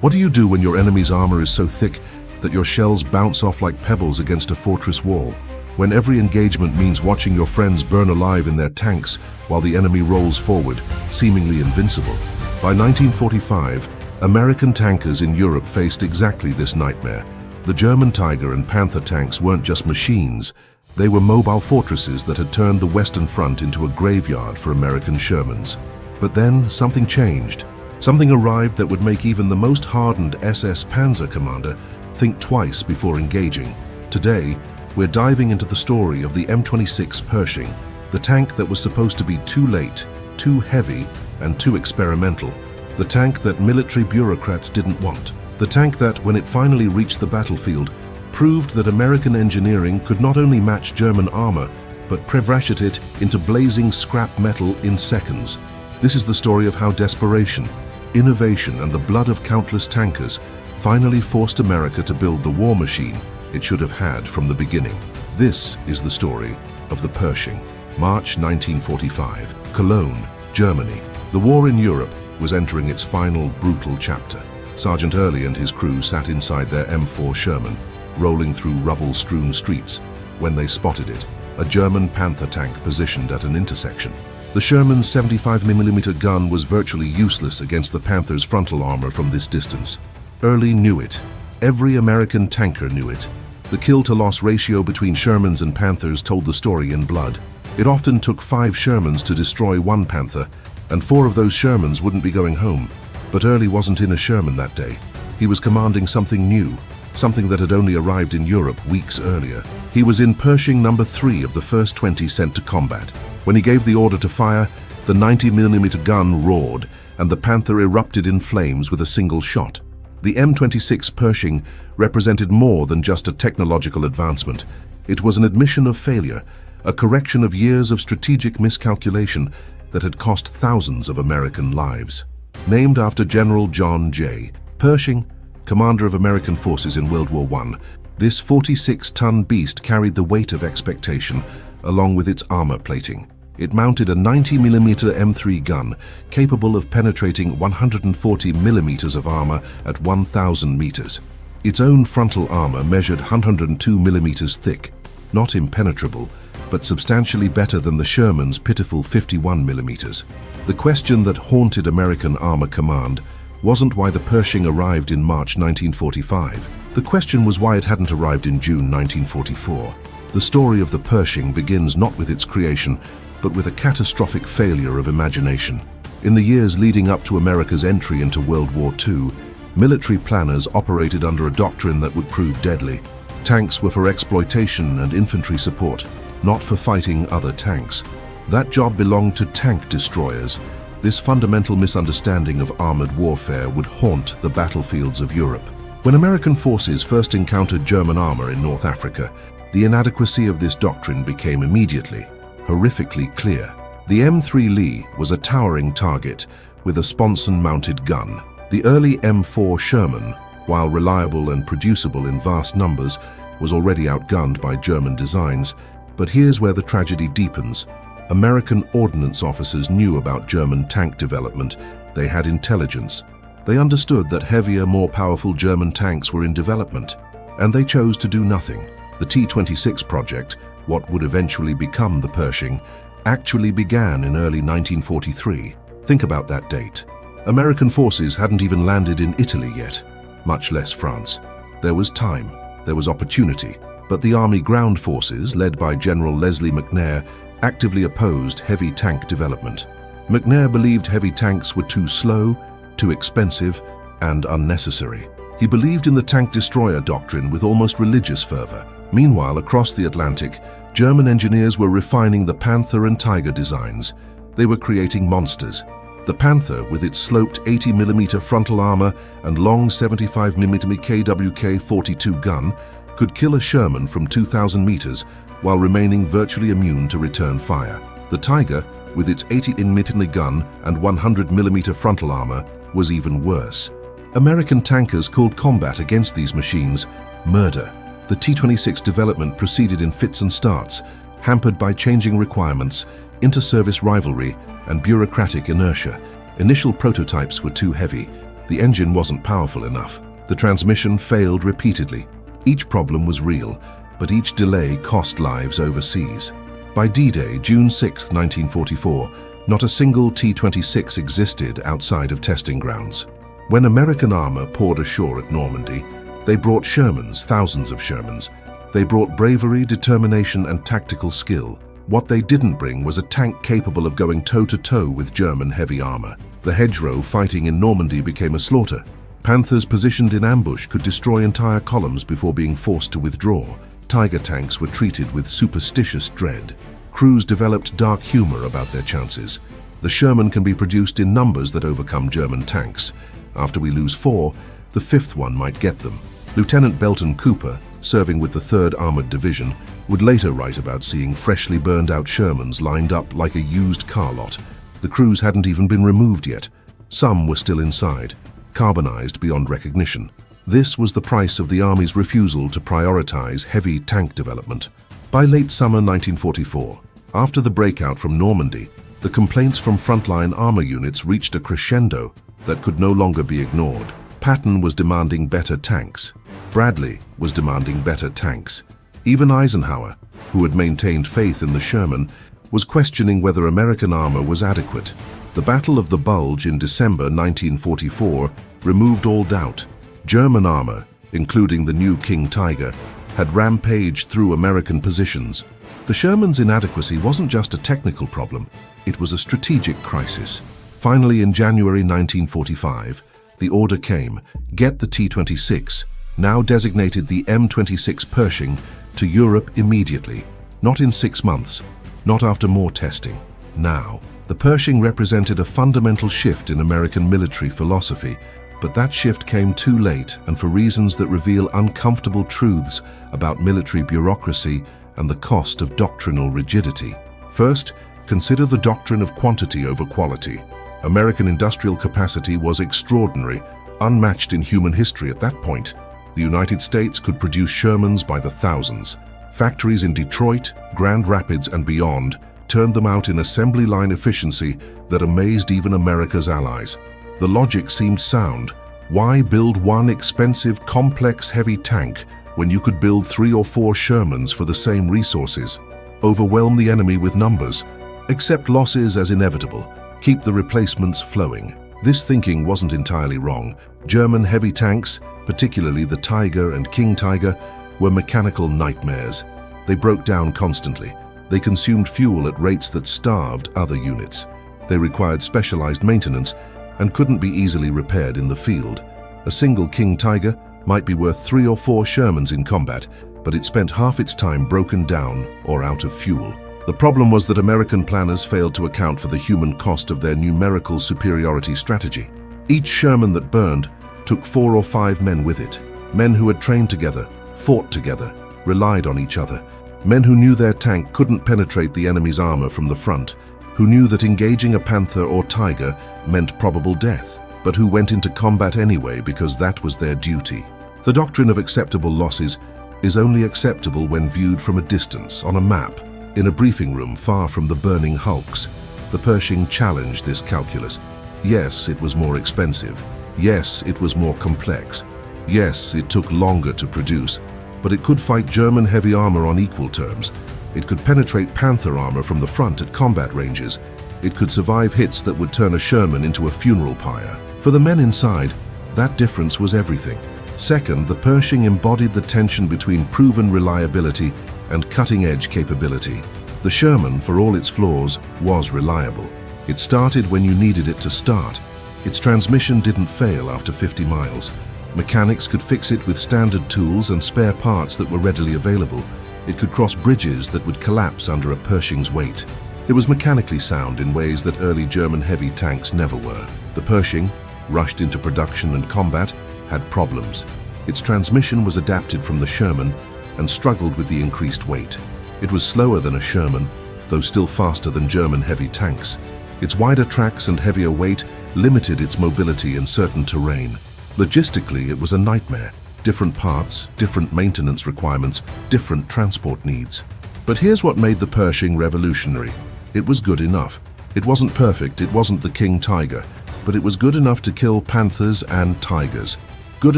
What do you do when your enemy's armor is so thick that your shells bounce off like pebbles against a fortress wall? When every engagement means watching your friends burn alive in their tanks while the enemy rolls forward, seemingly invincible? By 1945, American tankers in Europe faced exactly this nightmare. The German Tiger and Panther tanks weren't just machines. They were mobile fortresses that had turned the Western Front into a graveyard for American Shermans. But then something changed. Something arrived that would make even the most hardened SS Panzer commander think twice before engaging. Today, we're diving into the story of the M26 Pershing, the tank that was supposed to be too late, too heavy, and too experimental. The tank that military bureaucrats didn't want. The tank that, when it finally reached the battlefield, proved that American engineering could not only match German armor, but prevrated it into blazing scrap metal in seconds. This is the story of how desperation, innovation, and the blood of countless tankers finally forced America to build the war machine it should have had from the beginning. This is the story of the Pershing. March 1945, Cologne, Germany. The war in Europe was entering its final brutal chapter. Sergeant Early and his crew sat inside their M4 Sherman, rolling through rubble-strewn streets, when they spotted it, a German Panther tank positioned at an intersection. The Sherman's 75mm gun was virtually useless against the Panther's frontal armor from this distance. Early knew it. Every American tanker knew it. The kill-to-loss ratio between Shermans and Panthers told the story in blood. It often took 5 Shermans to destroy one Panther, and 4 of those Shermans wouldn't be going home. But Early wasn't in a Sherman that day. He was commanding something new, something that had only arrived in Europe weeks earlier. He was in Pershing number 3 of the first 20 sent to combat. When he gave the order to fire, the 90mm gun roared, and the Panther erupted in flames with a single shot. The M26 Pershing represented more than just a technological advancement. It was an admission of failure, a correction of years of strategic miscalculation that had cost thousands of American lives. Named after General John J. Pershing, commander of American forces in World War I, this 46-ton beast carried the weight of expectation along with its armor plating. It mounted a 90mm M3 gun capable of penetrating 140mm of armor at 1,000 meters. Its own frontal armor measured 102mm thick, not impenetrable, but substantially better than the Sherman's pitiful 51mm. The question that haunted American Armor Command wasn't why the Pershing arrived in March 1945. The question was why it hadn't arrived in June 1944. The story of the Pershing begins not with its creation, but with a catastrophic failure of imagination. In the years leading up to America's entry into World War II, military planners operated under a doctrine that would prove deadly. Tanks were for exploitation and infantry support, not for fighting other tanks. That job belonged to tank destroyers. This fundamental misunderstanding of armored warfare would haunt the battlefields of Europe. When American forces first encountered German armor in North Africa, the inadequacy of this doctrine became immediately, horrifically clear. The M3 Lee was a towering target with a sponson-mounted gun. The early M4 Sherman, while reliable and producible in vast numbers, was already outgunned by German designs. But here's where the tragedy deepens. American ordnance officers knew about German tank development. They had intelligence. They understood that heavier, more powerful German tanks were in development, and they chose to do nothing. The T-26 project, what would eventually become the Pershing, actually began in early 1943. Think about that date. American forces hadn't even landed in Italy yet, much less France. There was time, there was opportunity, but the Army ground forces, led by General Leslie McNair, actively opposed heavy tank development. McNair believed heavy tanks were too slow, too expensive, and unnecessary. He believed in the tank destroyer doctrine with almost religious fervor. Meanwhile, across the Atlantic, German engineers were refining the Panther and Tiger designs. They were creating monsters. The Panther, with its sloped 80mm frontal armor and long 75mm KWK-42 gun, could kill a Sherman from 2,000 meters while remaining virtually immune to return fire. The Tiger, with its 80mm gun and 100mm frontal armor, was even worse. American tankers called combat against these machines murder. The T-26 development proceeded in fits and starts, hampered by changing requirements, inter-service rivalry, and bureaucratic inertia. Initial prototypes were too heavy. The engine wasn't powerful enough. The transmission failed repeatedly. Each problem was real, but each delay cost lives overseas. By D-Day, June 6, 1944, not a single T-26 existed outside of testing grounds. When American armor poured ashore at Normandy, they brought Shermans, thousands of Shermans. They brought bravery, determination, and tactical skill. What they didn't bring was a tank capable of going toe-to-toe with German heavy armor. The hedgerow fighting in Normandy became a slaughter. Panthers positioned in ambush could destroy entire columns before being forced to withdraw. Tiger tanks were treated with superstitious dread. Crews developed dark humor about their chances. The Sherman can be produced in numbers that overcome German tanks. After we lose 4, the 5th one might get them. Lieutenant Belton Cooper, serving with the 3rd Armored Division, would later write about seeing freshly burned out Shermans lined up like a used car lot. The crews hadn't even been removed yet. Some were still inside, carbonized beyond recognition. This was the price of the Army's refusal to prioritize heavy tank development. By late summer 1944, after the breakout from Normandy, the complaints from frontline armor units reached a crescendo that could no longer be ignored. Patton was demanding better tanks. Bradley was demanding better tanks. Even Eisenhower, who had maintained faith in the Sherman, was questioning whether American armor was adequate. The Battle of the Bulge in December 1944 removed all doubt. German armor, including the new King Tiger, had rampaged through American positions. The Sherman's inadequacy wasn't just a technical problem, it was a strategic crisis. Finally, in January 1945, the order came: get the T-26, now designated the M26 Pershing, to Europe immediately. Not in 6 months, not after more testing. Now. The Pershing represented a fundamental shift in American military philosophy, but that shift came too late and for reasons that reveal uncomfortable truths about military bureaucracy and the cost of doctrinal rigidity. First, consider the doctrine of quantity over quality. American industrial capacity was extraordinary, unmatched in human history at that point. The United States could produce Shermans by the thousands. Factories in Detroit, Grand Rapids, and beyond turned them out in assembly line efficiency that amazed even America's allies. The logic seemed sound. Why build one expensive, complex, heavy tank when you could build 3 or 4 Shermans for the same resources? Overwhelm the enemy with numbers. Accept losses as inevitable. Keep the replacements flowing. This thinking wasn't entirely wrong. German heavy tanks, particularly the Tiger and King Tiger, were mechanical nightmares. They broke down constantly. They consumed fuel at rates that starved other units. They required specialized maintenance and couldn't be easily repaired in the field. A single King Tiger might be worth 3 or 4 Shermans in combat, but it spent half its time broken down or out of fuel. The problem was that American planners failed to account for the human cost of their numerical superiority strategy. Each Sherman that burned took 4 or 5 men with it. Men who had trained together, fought together, relied on each other. Men who knew their tank couldn't penetrate the enemy's armor from the front, who knew that engaging a Panther or Tiger meant probable death, but who went into combat anyway because that was their duty. The doctrine of acceptable losses is only acceptable when viewed from a distance, on a map, in a briefing room far from the burning hulks. The Pershing challenged this calculus. Yes, it was more expensive. Yes, it was more complex. Yes, it took longer to produce, but it could fight German heavy armor on equal terms. It could penetrate Panther armor from the front at combat ranges. It could survive hits that would turn a Sherman into a funeral pyre. For the men inside, that difference was everything. Second, the Pershing embodied the tension between proven reliability and cutting-edge capability. The Sherman, for all its flaws, was reliable. It started when you needed it to start. Its transmission didn't fail after 50 miles. Mechanics could fix it with standard tools and spare parts that were readily available. It could cross bridges that would collapse under a Pershing's weight. It was mechanically sound in ways that early German heavy tanks never were. The Pershing, rushed into production and combat, had problems. Its transmission was adapted from the Sherman and struggled with the increased weight. It was slower than a Sherman, though still faster than German heavy tanks. Its wider tracks and heavier weight limited its mobility in certain terrain. Logistically, it was a nightmare. Different parts, different maintenance requirements, different transport needs. But here's what made the Pershing revolutionary. It was good enough. It wasn't perfect, it wasn't the King Tiger, but it was good enough to kill Panthers and Tigers. Good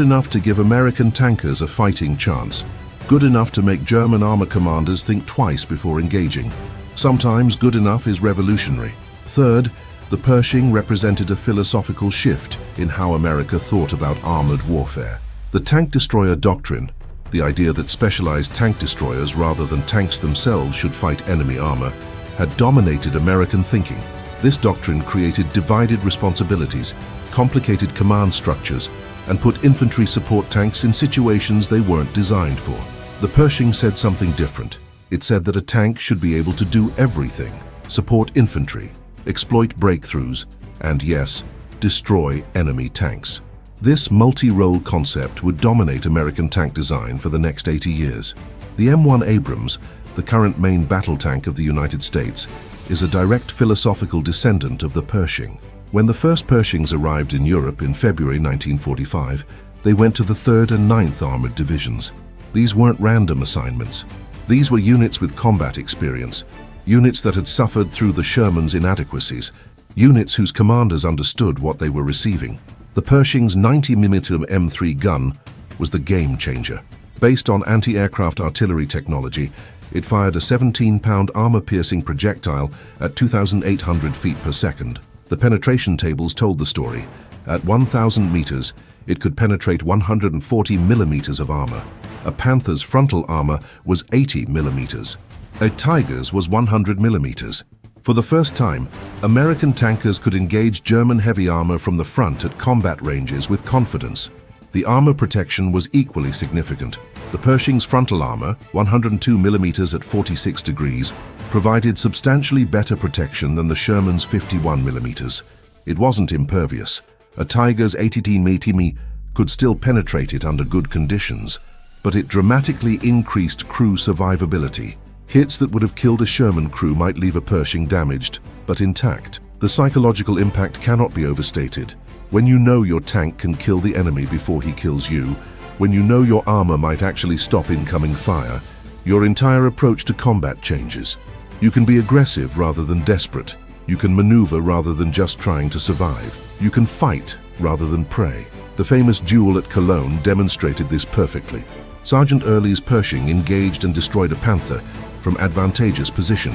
enough to give American tankers a fighting chance. Good enough to make German armor commanders think twice before engaging. Sometimes good enough is revolutionary. Third, the Pershing represented a philosophical shift in how America thought about armored warfare. The tank destroyer doctrine, the idea that specialized tank destroyers rather than tanks themselves should fight enemy armor, had dominated American thinking. This doctrine created divided responsibilities, complicated command structures, and put infantry support tanks in situations they weren't designed for. The Pershing said something different. It said that a tank should be able to do everything: support infantry, exploit breakthroughs, and yes, destroy enemy tanks. This multi-role concept would dominate American tank design for the next 80 years. The M1 Abrams, the current main battle tank of the United States, is a direct philosophical descendant of the Pershing. When the first Pershings arrived in Europe in February 1945, they went to the 3rd and 9th Armored Divisions. These weren't random assignments. These were units with combat experience, units that had suffered through the Sherman's inadequacies, units whose commanders understood what they were receiving. The Pershing's 90mm M3 gun was the game changer. Based on anti-aircraft artillery technology, it fired a 17-pound armor-piercing projectile at 2,800 feet per second. The penetration tables told the story. At 1,000 meters, it could penetrate 140 millimeters of armor. A Panther's frontal armor was 80 millimeters. A Tiger's was 100 millimeters. For the first time, American tankers could engage German heavy armor from the front at combat ranges with confidence. The armor protection was equally significant. The Pershing's frontal armor, 102 millimeters at 46 degrees, provided substantially better protection than the Sherman's 51 millimeters. It wasn't impervious. A Tiger's 18 mm could still penetrate it under good conditions, but it dramatically increased crew survivability. Hits that would have killed a Sherman crew might leave a Pershing damaged, but intact. The psychological impact cannot be overstated. When you know your tank can kill the enemy before he kills you, when you know your armor might actually stop incoming fire, your entire approach to combat changes. You can be aggressive rather than desperate. You can maneuver rather than just trying to survive. You can fight rather than pray. The famous duel at Cologne demonstrated this perfectly. Sergeant Early's Pershing engaged and destroyed a Panther from advantageous position,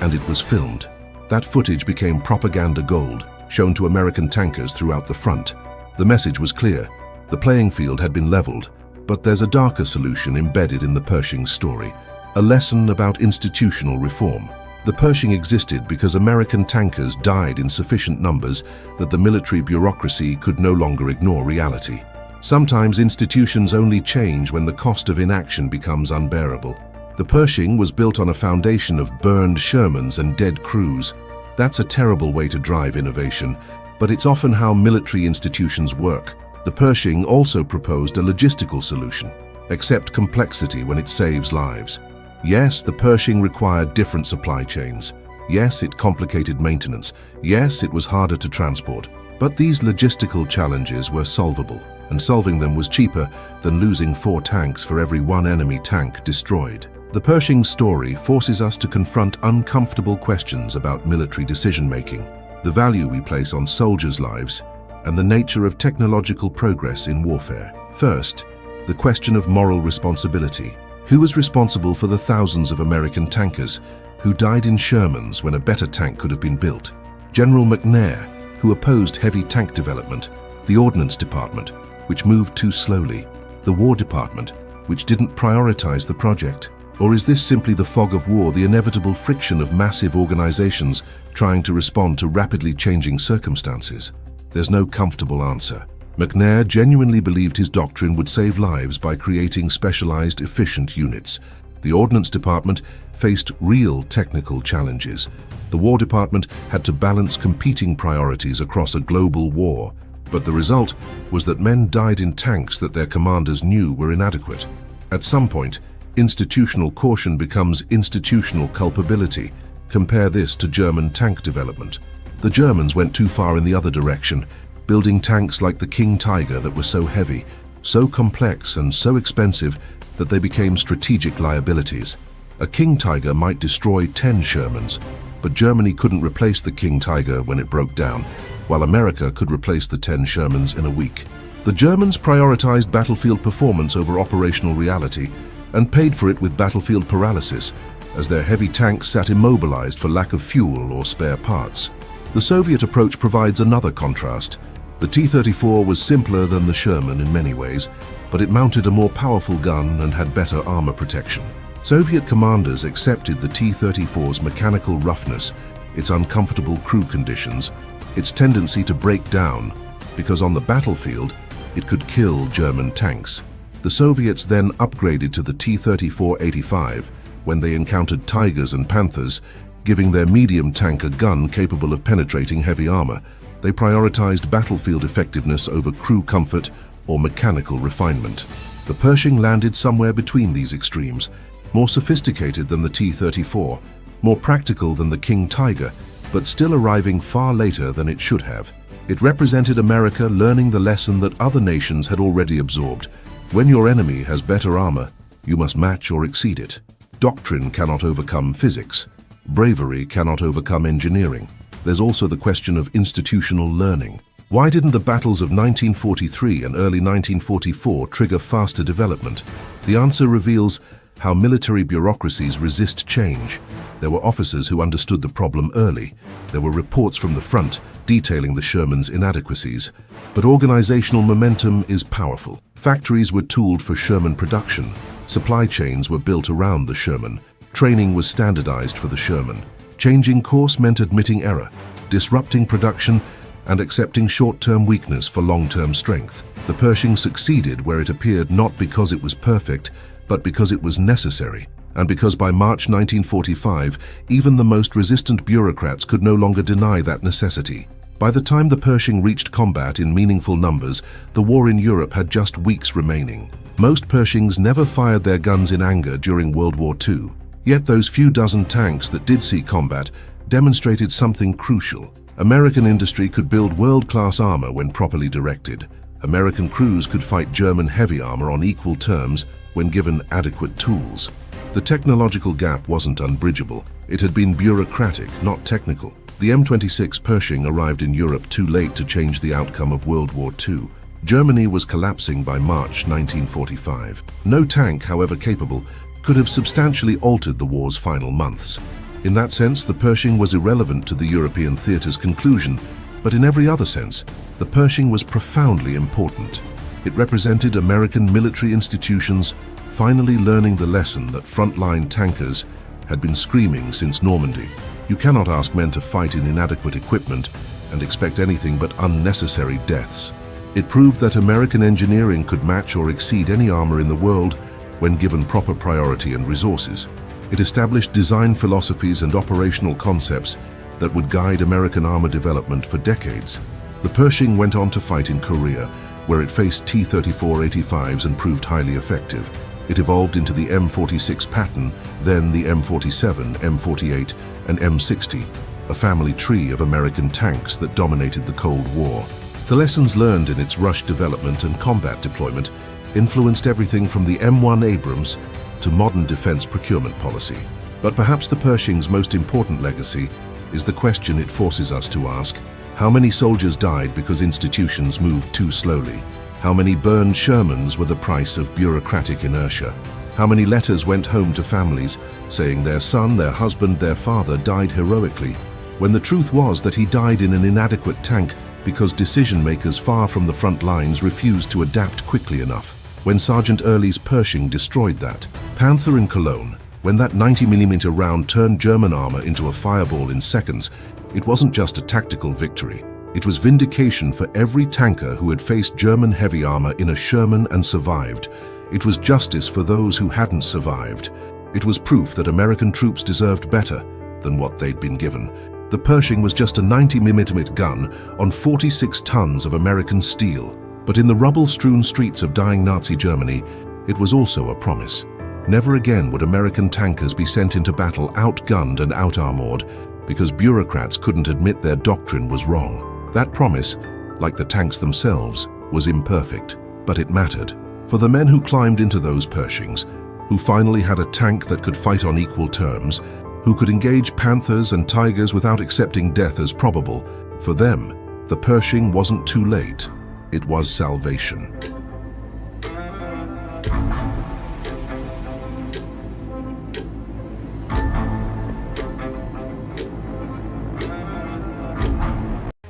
and it was filmed. That footage became propaganda gold, shown to American tankers throughout the front. The message was clear. The playing field had been leveled, but there's a darker solution embedded in the Pershing story, a lesson about institutional reform. The Pershing existed because American tankers died in sufficient numbers that the military bureaucracy could no longer ignore reality. Sometimes institutions only change when the cost of inaction becomes unbearable. The Pershing was built on a foundation of burned Shermans and dead crews. That's a terrible way to drive innovation, but it's often how military institutions work. The Pershing also proposed a logistical solution: accept complexity when it saves lives. Yes, the Pershing required different supply chains. Yes, it complicated maintenance. Yes, it was harder to transport. But these logistical challenges were solvable, and solving them was cheaper than losing 4 tanks for every 1 enemy tank destroyed. The Pershing story forces us to confront uncomfortable questions about military decision-making, the value we place on soldiers' lives, and the nature of technological progress in warfare. First, the question of moral responsibility. Who was responsible for the thousands of American tankers who died in Shermans when a better tank could have been built? General McNair, who opposed heavy tank development; the Ordnance Department, which moved too slowly; the War Department, which didn't prioritize the project? Or is this simply the fog of war, the inevitable friction of massive organizations trying to respond to rapidly changing circumstances? There's no comfortable answer. McNair genuinely believed his doctrine would save lives by creating specialized, efficient units. The Ordnance Department faced real technical challenges. The War Department had to balance competing priorities across a global war. But the result was that men died in tanks that their commanders knew were inadequate. At some point, institutional caution becomes institutional culpability. Compare this to German tank development. The Germans went too far in the other direction, building tanks like the King Tiger that were so heavy, so complex and so expensive that they became strategic liabilities. A King Tiger might destroy 10 Shermans, but Germany couldn't replace the King Tiger when it broke down. while America could replace the 10 Shermans in a week. The Germans prioritized battlefield performance over operational reality and paid for it with battlefield paralysis, as their heavy tanks sat immobilized for lack of fuel or spare parts. The Soviet approach provides another contrast. The T-34 was simpler than the Sherman in many ways, but it mounted a more powerful gun and had better armor protection. Soviet commanders accepted the T-34's mechanical roughness, its uncomfortable crew conditions, its tendency to break down, because on the battlefield, it could kill German tanks. The Soviets then upgraded to the T-34-85 when they encountered Tigers and Panthers, giving their medium tank a gun capable of penetrating heavy armor. They prioritized battlefield effectiveness over crew comfort or mechanical refinement. The Pershing landed somewhere between these extremes, more sophisticated than the T-34, more practical than the King Tiger, but still arriving far later than it should have. It represented America learning the lesson that other nations had already absorbed. When your enemy has better armor, you must match or exceed it. Doctrine cannot overcome physics. Bravery cannot overcome engineering. There's also the question of institutional learning. Why didn't the battles of 1943 and early 1944 trigger faster development? The answer reveals how military bureaucracies resist change. There were officers who understood the problem early. There were reports from the front detailing the Sherman's inadequacies. But organizational momentum is powerful. Factories were tooled for Sherman production. Supply chains were built around the Sherman. Training was standardized for the Sherman. Changing course meant admitting error, disrupting production, and accepting short-term weakness for long-term strength. The Pershing succeeded where it appeared not because it was perfect, but because it was necessary, and because by March 1945, even the most resistant bureaucrats could no longer deny that necessity. By the time the Pershing reached combat in meaningful numbers, the war in Europe had just weeks remaining. Most Pershings never fired their guns in anger during World War II. Yet those few dozen tanks that did see combat demonstrated something crucial. American industry could build world-class armor when properly directed. American crews could fight German heavy armor on equal terms when given adequate tools. The technological gap wasn't unbridgeable. It had been bureaucratic, not technical. The M26 Pershing arrived in Europe too late to change the outcome of World War II. Germany was collapsing by March 1945. No tank, however capable, could have substantially altered the war's final months. In that sense, the Pershing was irrelevant to the European theater's conclusion, but in every other sense, the Pershing was profoundly important. It represented American military institutions finally learning the lesson that frontline tankers had been screaming since Normandy. You cannot ask men to fight in inadequate equipment and expect anything but unnecessary deaths. It proved that American engineering could match or exceed any armor in the world when given proper priority and resources. It established design philosophies and operational concepts that would guide American armor development for decades. The Pershing went on to fight in Korea, where it faced T-34-85s and proved highly effective. It evolved into the M26 pattern, then the M47, M48, and M60, a family tree of American tanks that dominated the Cold War. The lessons learned in its rushed development and combat deployment influenced everything from the M1 Abrams to modern defense procurement policy. But perhaps the Pershing's most important legacy is the question it forces us to ask: how many soldiers died because institutions moved too slowly? How many burned Shermans were the price of bureaucratic inertia? How many letters went home to families saying their son, their husband, their father died heroically, when the truth was that he died in an inadequate tank because decision-makers far from the front lines refused to adapt quickly enough? When Sergeant Early's Pershing destroyed that Panther in Cologne, when that 90mm round turned German armor into a fireball in seconds, it wasn't just a tactical victory. It was vindication for every tanker who had faced German heavy armor in a Sherman and survived. It was justice for those who hadn't survived. It was proof that American troops deserved better than what they'd been given. The Pershing was just a 90mm gun on 46 tons of American steel. But in the rubble-strewn streets of dying Nazi Germany, it was also a promise. Never again would American tankers be sent into battle outgunned and out-armored because bureaucrats couldn't admit their doctrine was wrong. That promise, like the tanks themselves, was imperfect, but it mattered. For the men who climbed into those Pershings, who finally had a tank that could fight on equal terms, who could engage Panthers and Tigers without accepting death as probable, for them, The Pershing wasn't too late. It was salvation.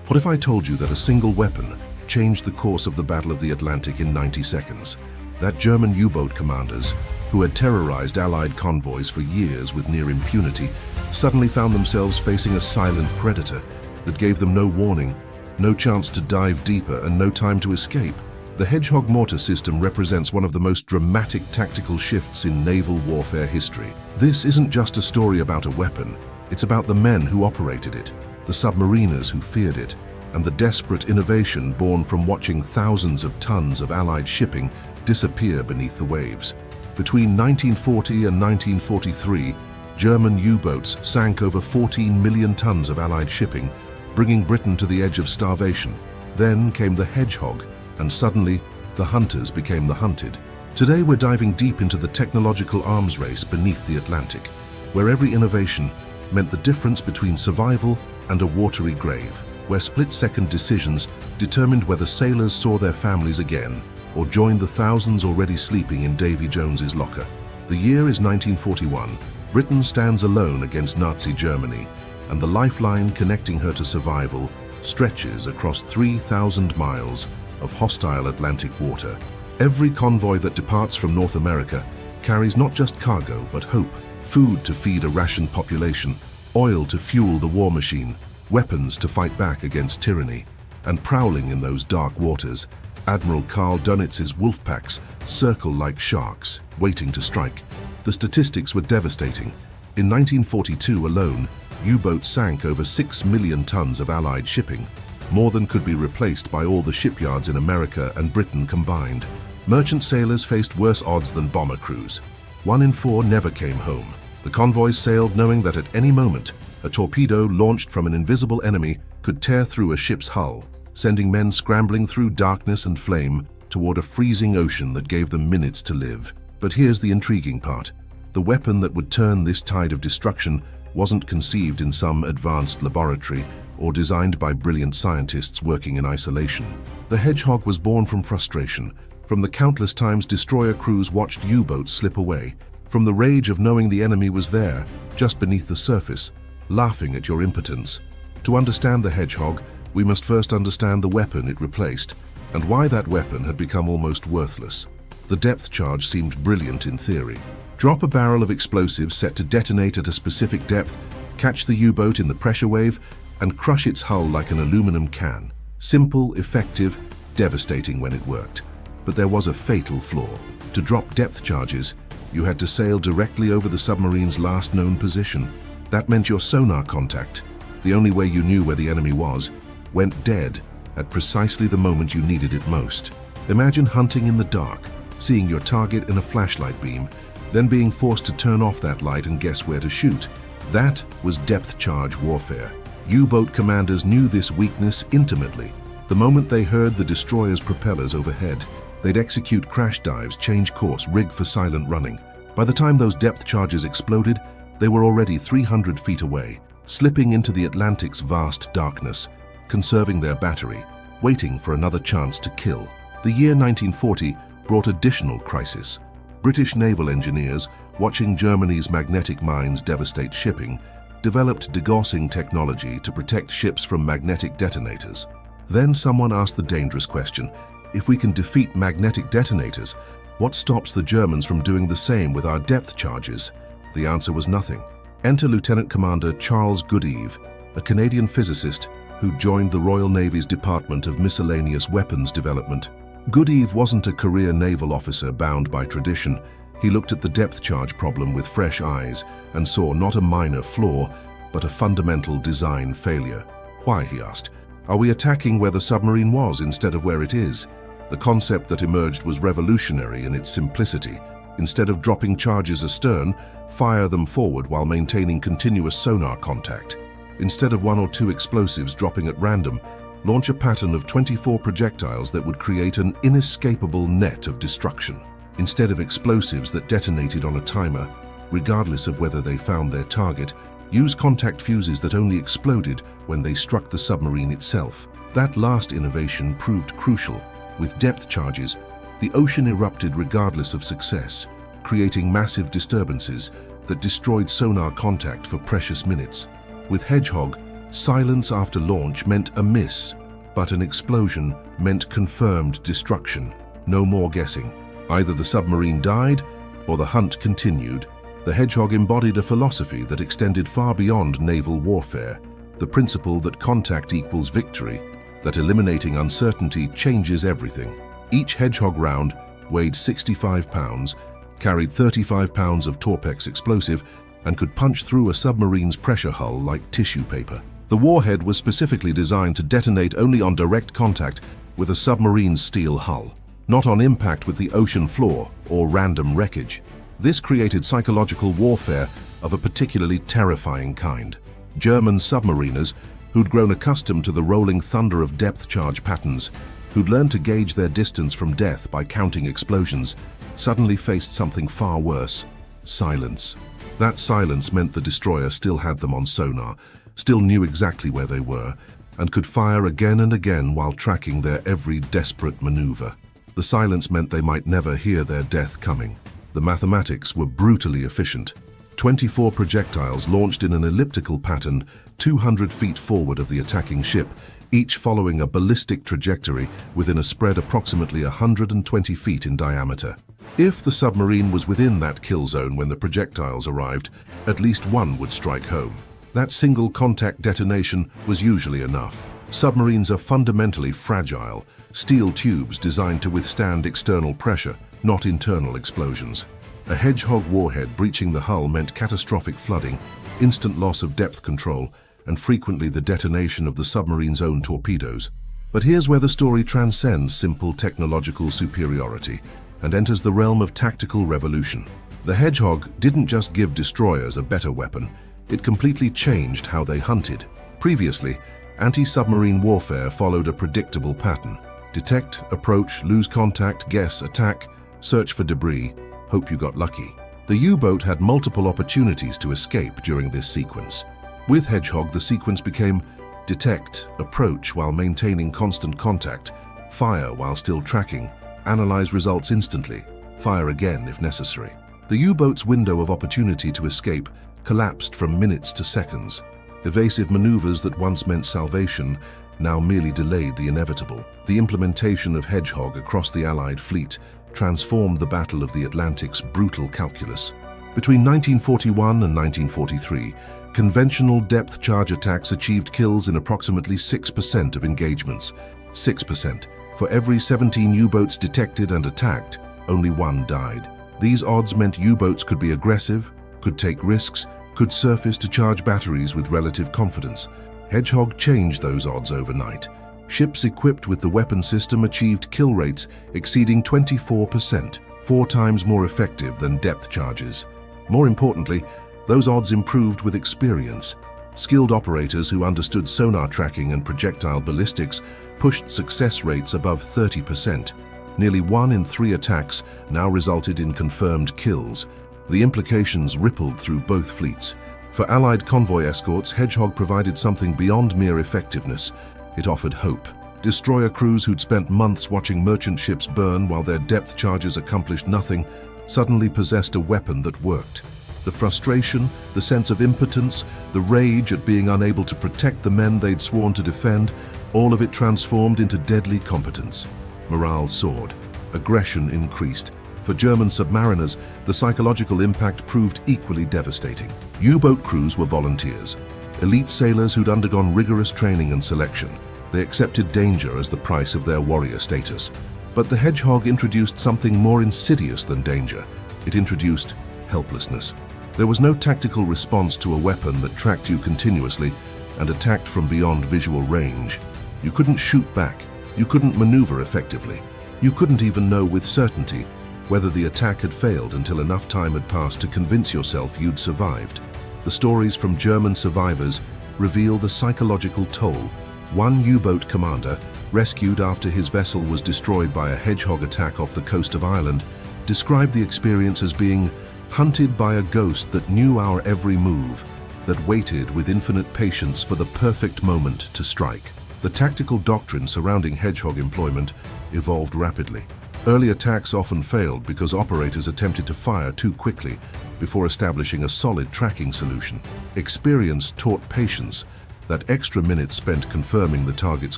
What if I told you that a single weapon changed the course of the Battle of the Atlantic in 90 seconds? That German U-boat commanders, who had terrorized Allied convoys for years with near impunity, suddenly found themselves facing a silent predator that gave them no warning, no chance to dive deeper, and no time to escape. The Hedgehog mortar system represents one of the most dramatic tactical shifts in naval warfare history. This isn't just a story about a weapon, it's about the men who operated it, the submariners who feared it, and the desperate innovation born from watching thousands of tons of Allied shipping disappear beneath the waves. Between 1940 and 1943, German U-boats sank over 14 million tons of Allied shipping, bringing Britain to the edge of starvation. Then came the Hedgehog, and suddenly, the hunters became the hunted. Today we're diving deep into the technological arms race beneath the Atlantic, where every innovation meant the difference between survival and a watery grave, where split-second decisions determined whether sailors saw their families again or joined the thousands already sleeping in Davy Jones's locker. The year is 1941. Britain stands alone against Nazi Germany, and the lifeline connecting her to survival stretches across 3,000 miles of hostile Atlantic water. Every convoy that departs from North America carries not just cargo but hope, food to feed a rationed population, oil to fuel the war machine, weapons to fight back against tyranny. And prowling in those dark waters, Admiral Karl Donitz's wolf packs circle like sharks, waiting to strike. The statistics were devastating. In 1942 alone, U-boats sank over 6 million tons of Allied shipping, more than could be replaced by all the shipyards in America and Britain combined. Merchant sailors faced worse odds than bomber crews. 1 in 4 never came home. The convoys sailed knowing that at any moment, a torpedo launched from an invisible enemy could tear through a ship's hull, sending men scrambling through darkness and flame toward a freezing ocean that gave them minutes to live. But here's the intriguing part. The weapon that would turn this tide of destruction wasn't conceived in some advanced laboratory or designed by brilliant scientists working in isolation. The Hedgehog was born from frustration, from the countless times destroyer crews watched U-boats slip away, from the rage of knowing the enemy was there, just beneath the surface, laughing at your impotence. To understand the Hedgehog, we must first understand the weapon it replaced, and why that weapon had become almost worthless. The depth charge seemed brilliant in theory. Drop a barrel of explosives set to detonate at a specific depth, catch the U-boat in the pressure wave, and crush its hull like an aluminum can. Simple, effective, devastating when it worked. But there was a fatal flaw. To drop depth charges, you had to sail directly over the submarine's last known position. That meant your sonar contact, the only way you knew where the enemy was, went dead at precisely the moment you needed it most. Imagine hunting in the dark, seeing your target in a flashlight beam, then being forced to turn off that light and guess where to shoot. That was depth charge warfare. U-boat commanders knew this weakness intimately. The moment they heard the destroyer's propellers overhead, they'd execute crash dives, change course, rig for silent running. By the time those depth charges exploded, they were already 300 feet away, slipping into the Atlantic's vast darkness, conserving their battery, waiting for another chance to kill. The year 1940 brought additional crisis. British naval engineers, watching Germany's magnetic mines devastate shipping, developed degaussing technology to protect ships from magnetic detonators. Then someone asked the dangerous question: if we can defeat magnetic detonators, what stops the Germans from doing the same with our depth charges? The answer was nothing. Enter Lieutenant Commander Charles Goodeve, a Canadian physicist who joined the Royal Navy's Department of Miscellaneous Weapons Development. Goodeve wasn't a career naval officer bound by tradition. He looked at the depth charge problem with fresh eyes and saw not a minor flaw, but a fundamental design failure. Why, he asked, are we attacking where the submarine was instead of where it is? The concept that emerged was revolutionary in its simplicity. Instead of dropping charges astern, fire them forward while maintaining continuous sonar contact. Instead of 1 or 2 explosives dropping at random, launch a pattern of 24 projectiles that would create an inescapable net of destruction. Instead of explosives that detonated on a timer, regardless of whether they found their target, Use contact fuses that only exploded when they struck the submarine itself. That last innovation proved crucial. With depth charges, the ocean erupted regardless of success, creating massive disturbances that destroyed sonar contact for precious minutes. With Hedgehog, silence after launch meant a miss, but an explosion meant confirmed destruction. No more guessing. Either the submarine died or the hunt continued. The Hedgehog embodied a philosophy that extended far beyond naval warfare, the principle that contact equals victory, that eliminating uncertainty changes everything. Each Hedgehog round weighed 65 pounds, carried 35 pounds of Torpex explosive, and could punch through a submarine's pressure hull like tissue paper. The warhead was specifically designed to detonate only on direct contact with a submarine's steel hull, not on impact with the ocean floor or random wreckage. This created psychological warfare of a particularly terrifying kind. German submariners, who'd grown accustomed to the rolling thunder of depth charge patterns, who'd learned to gauge their distance from death by counting explosions, suddenly faced something far worse: silence. That silence meant the destroyer still had them on sonar, still knew exactly where they were, and could fire again and again while tracking their every desperate maneuver. The silence meant they might never hear their death coming. The mathematics were brutally efficient. 24 projectiles launched in an elliptical pattern 200 feet forward of the attacking ship, each following a ballistic trajectory within a spread approximately 120 feet in diameter. If the submarine was within that kill zone when the projectiles arrived, at least one would strike home. That single contact detonation was usually enough. Submarines are fundamentally fragile, steel tubes designed to withstand external pressure, not internal explosions. A Hedgehog warhead breaching the hull meant catastrophic flooding, instant loss of depth control, and frequently the detonation of the submarine's own torpedoes. But here's where the story transcends simple technological superiority and enters the realm of tactical revolution. The Hedgehog didn't just give destroyers a better weapon, it completely changed how they hunted. Previously, anti-submarine warfare followed a predictable pattern: detect, approach, lose contact, guess, attack, search for debris, hope you got lucky. The U-boat had multiple opportunities to escape during this sequence. With Hedgehog, the sequence became detect, approach while maintaining constant contact, fire while still tracking, analyze results instantly, fire again if necessary. The U-boat's window of opportunity to escape collapsed from minutes to seconds. Evasive maneuvers that once meant salvation now merely delayed the inevitable. The implementation of Hedgehog across the Allied fleet transformed the Battle of the Atlantic's brutal calculus. Between 1941 and 1943, conventional depth charge attacks achieved kills in approximately 6% of engagements. 6%. For every 17 U-boats detected and attacked, only one died. These odds meant U-boats could be aggressive, could take risks, could surface to charge batteries with relative confidence. Hedgehog changed those odds overnight. Ships equipped with the weapon system achieved kill rates exceeding 24%, 4 times more effective than depth charges. More importantly, those odds improved with experience. Skilled operators who understood sonar tracking and projectile ballistics pushed success rates above 30%. Nearly 1 in 3 attacks now resulted in confirmed kills. The implications rippled through both fleets. For Allied convoy escorts, Hedgehog provided something beyond mere effectiveness. It offered hope. Destroyer crews who'd spent months watching merchant ships burn while their depth charges accomplished nothing suddenly possessed a weapon that worked. The frustration, the sense of impotence, the rage at being unable to protect the men they'd sworn to defend, all of it transformed into deadly competence. Morale soared. Aggression increased. For German submariners, the psychological impact proved equally devastating. U-boat crews were volunteers, elite sailors who'd undergone rigorous training and selection. They accepted danger as the price of their warrior status. But the Hedgehog introduced something more insidious than danger. It introduced helplessness. There was no tactical response to a weapon that tracked you continuously and attacked from beyond visual range. You couldn't shoot back. You couldn't maneuver effectively. You couldn't even know with certainty whether the attack had failed until enough time had passed to convince yourself you'd survived. The stories from German survivors reveal the psychological toll. One U-boat commander, rescued after his vessel was destroyed by a Hedgehog attack off the coast of Ireland, described the experience as being hunted by a ghost that knew our every move. that waited with infinite patience for the perfect moment to strike. The tactical doctrine surrounding hedgehog employment evolved rapidly. Early attacks often failed because operators attempted to fire too quickly before establishing a solid tracking solution. Experience taught patience that extra minutes spent confirming the target's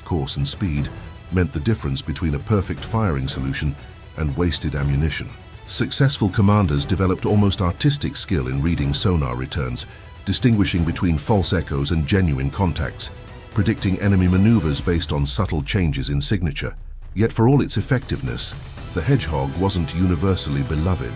course and speed meant the difference between a perfect firing solution and wasted ammunition. Successful commanders developed almost artistic skill in reading sonar returns, distinguishing between false echoes and genuine contacts, predicting enemy maneuvers based on subtle changes in signature. Yet for all its effectiveness, the hedgehog wasn't universally beloved,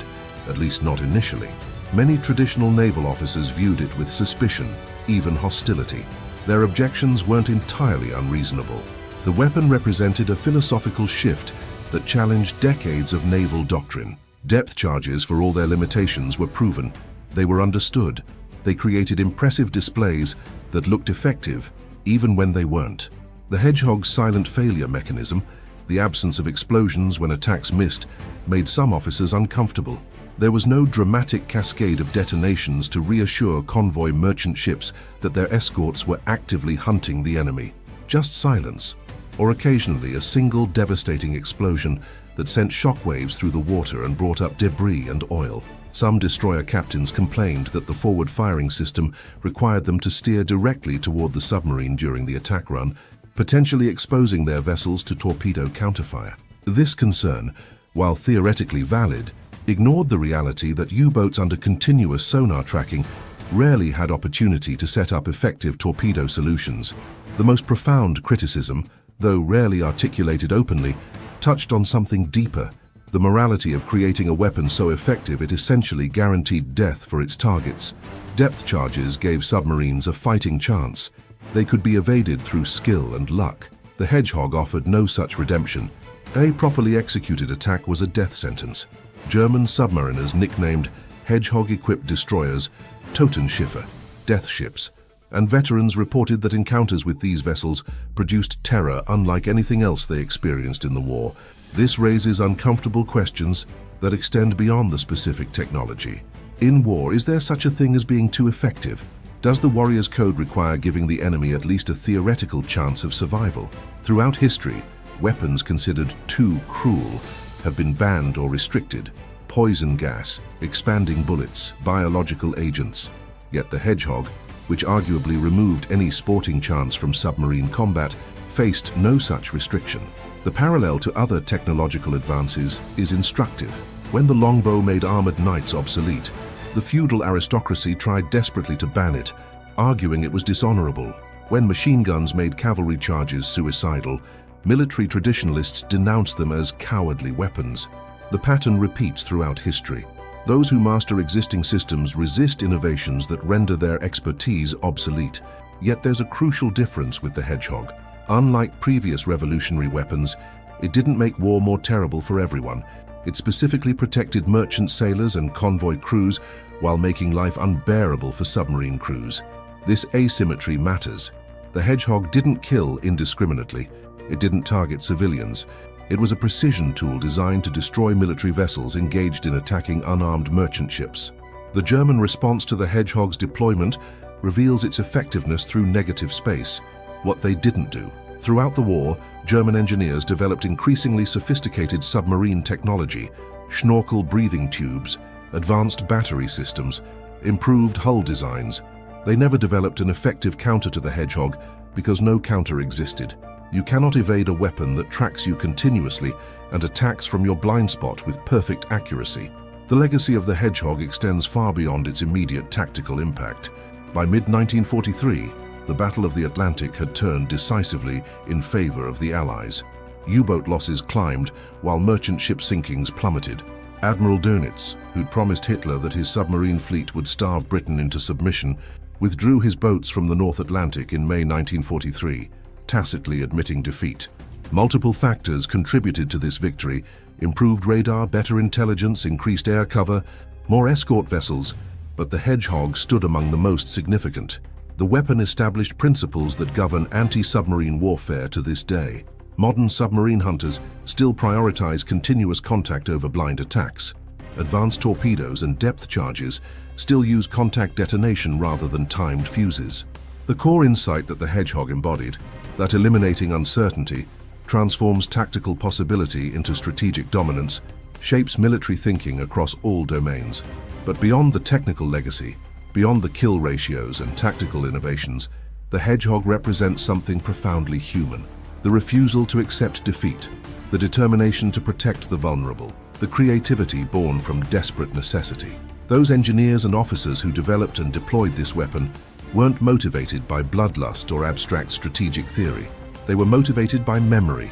at least not initially. Many traditional naval officers viewed it with suspicion, even hostility. Their objections weren't entirely unreasonable. The weapon represented a philosophical shift that challenged decades of naval doctrine. Depth charges, for all their limitations, were proven. They were understood. They created impressive displays that looked effective, even when they weren't. The hedgehog's silent failure mechanism, the absence of explosions when attacks missed, made some officers uncomfortable. There was no dramatic cascade of detonations to reassure convoy merchant ships that their escorts were actively hunting the enemy. Just silence, or occasionally a single devastating explosion that sent shockwaves through the water and brought up debris and oil. Some destroyer captains complained that the forward firing system required them to steer directly toward the submarine during the attack run, potentially exposing their vessels to torpedo counterfire. This concern, while theoretically valid, ignored the reality that U-boats under continuous sonar tracking rarely had opportunity to set up effective torpedo solutions. The most profound criticism, though rarely articulated openly, touched on something deeper: the morality of creating a weapon so effective it essentially guaranteed death for its targets. Depth charges gave submarines a fighting chance. They could be evaded through skill and luck. The hedgehog offered no such redemption. A properly executed attack was a death sentence. German submariners nicknamed hedgehog-equipped destroyers Totenschiffe, death ships, and veterans reported that encounters with these vessels produced terror unlike anything else they experienced in the war. This raises uncomfortable questions that extend beyond the specific technology. In war, is there such a thing as being too effective? Does the warrior's code require giving the enemy at least a theoretical chance of survival? Throughout history, weapons considered too cruel have been banned or restricted. Poison gas, expanding bullets, biological agents. Yet the hedgehog, which arguably removed any sporting chance from submarine combat, faced no such restriction. The parallel to other technological advances is instructive. When the longbow made armored knights obsolete, the feudal aristocracy tried desperately to ban it, arguing it was dishonorable. When machine guns made cavalry charges suicidal, military traditionalists denounced them as cowardly weapons. The pattern repeats throughout history. Those who master existing systems resist innovations that render their expertise obsolete. Yet there's a crucial difference with the hedgehog. Unlike previous revolutionary weapons, it didn't make war more terrible for everyone. It specifically protected merchant sailors and convoy crews while making life unbearable for submarine crews. This asymmetry matters. The hedgehog didn't kill indiscriminately. It didn't target civilians. It was a precision tool designed to destroy military vessels engaged in attacking unarmed merchant ships. The German response to the hedgehog's deployment reveals its effectiveness through negative space. What they didn't do. Throughout the war, German engineers developed increasingly sophisticated submarine technology, schnorkel breathing tubes, advanced battery systems, improved hull designs. They never developed an effective counter to the hedgehog because no counter existed. You cannot evade a weapon that tracks you continuously and attacks from your blind spot with perfect accuracy. The legacy of the hedgehog extends far beyond its immediate tactical impact. By mid-1943, the Battle of the Atlantic had turned decisively in favor of the Allies. U-boat losses climbed while merchant ship sinkings plummeted. Admiral Dönitz, who'd promised Hitler that his submarine fleet would starve Britain into submission, withdrew his boats from the North Atlantic in May 1943, tacitly admitting defeat. Multiple factors contributed to this victory: improved radar, better intelligence, increased air cover, more escort vessels, but the hedgehog stood among the most significant. The weapon established principles that govern anti-submarine warfare to this day. Modern submarine hunters still prioritize continuous contact over blind attacks. Advanced torpedoes and depth charges still use contact detonation rather than timed fuses. The core insight that the Hedgehog embodied, that eliminating uncertainty, transforms tactical possibility into strategic dominance, shapes military thinking across all domains. But beyond the technical legacy, beyond the kill ratios and tactical innovations, the Hedgehog represents something profoundly human. The refusal to accept defeat, the determination to protect the vulnerable, the creativity born from desperate necessity. Those engineers and officers who developed and deployed this weapon weren't motivated by bloodlust or abstract strategic theory. They were motivated by memory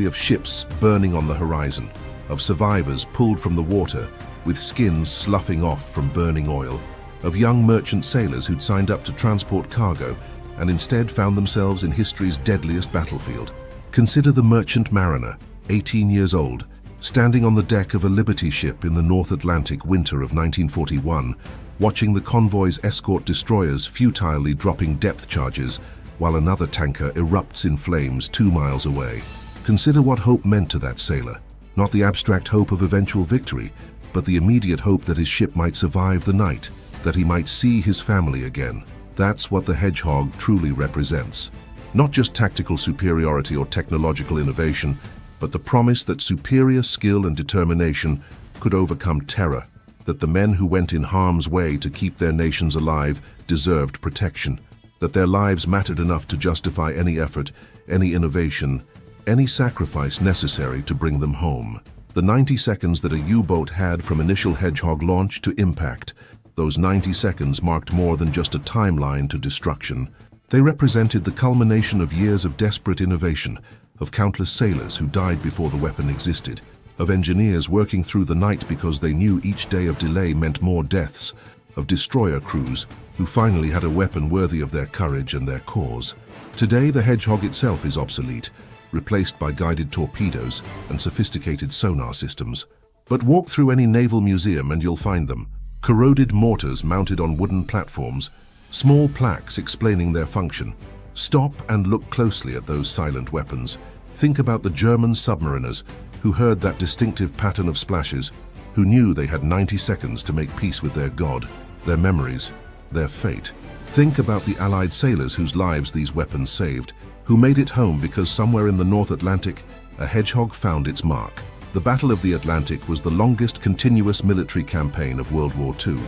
of ships burning on the horizon, of survivors pulled from the water with skins sloughing off from burning oil, of young merchant sailors who'd signed up to transport cargo and instead found themselves in history's deadliest battlefield. Consider the merchant mariner, 18 years old, standing on the deck of a Liberty ship in the North Atlantic winter of 1941, watching the convoy's escort destroyers futilely dropping depth charges while another tanker erupts in flames 2 miles away. Consider what hope meant to that sailor. Not the abstract hope of eventual victory, but the immediate hope that his ship might survive the night, that he might see his family again. That's what the Hedgehog truly represents. Not just tactical superiority or technological innovation, but the promise that superior skill and determination could overcome terror, that the men who went in harm's way to keep their nations alive deserved protection, that their lives mattered enough to justify any effort, any innovation, any sacrifice necessary to bring them home. The 90 seconds that a U-boat had from initial Hedgehog launch to impact, those 90 seconds marked more than just a timeline to destruction. They represented the culmination of years of desperate innovation, of countless sailors who died before the weapon existed, of engineers working through the night because they knew each day of delay meant more deaths, of destroyer crews who finally had a weapon worthy of their courage and their cause. Today, the Hedgehog itself is obsolete, replaced by guided torpedoes and sophisticated sonar systems. But walk through any naval museum and you'll find them. Corroded mortars mounted on wooden platforms, small plaques explaining their function. Stop and look closely at those silent weapons. Think about the German submariners who heard that distinctive pattern of splashes, who knew they had 90 seconds to make peace with their god, their memories, their fate. Think about the Allied sailors whose lives these weapons saved, who made it home because somewhere in the North Atlantic, a Hedgehog found its mark. The Battle of the Atlantic was the longest continuous military campaign of World War II.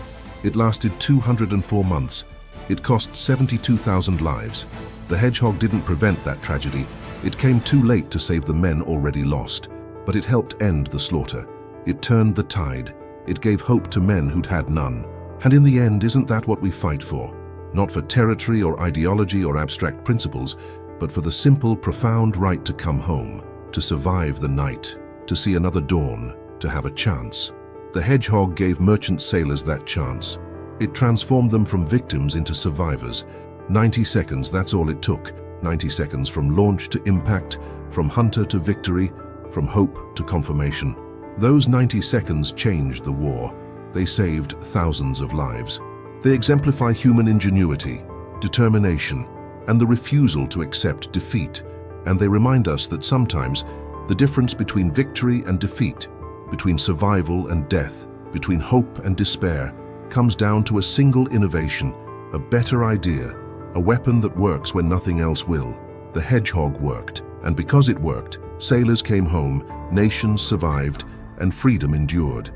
It lasted 204 months. It cost 72,000 lives. The Hedgehog didn't prevent that tragedy. It came too late to save the men already lost. But it helped end the slaughter. It turned the tide. It gave hope to men who'd had none. And in the end, isn't that what we fight for? Not for territory or ideology or abstract principles, but for the simple, profound right to come home, to survive the night, to see another dawn, to have a chance. The Hedgehog gave merchant sailors that chance. It transformed them from victims into survivors. 90 seconds, that's all it took. 90 seconds from launch to impact, from hunter to victory, from hope to confirmation. Those 90 seconds changed the war. They saved thousands of lives. They exemplify human ingenuity, determination, and the refusal to accept defeat. And they remind us that sometimes the difference between victory and defeat, between survival and death, between hope and despair, comes down to a single innovation, a better idea, a weapon that works when nothing else will. The Hedgehog worked, and because it worked, sailors came home, nations survived, and freedom endured.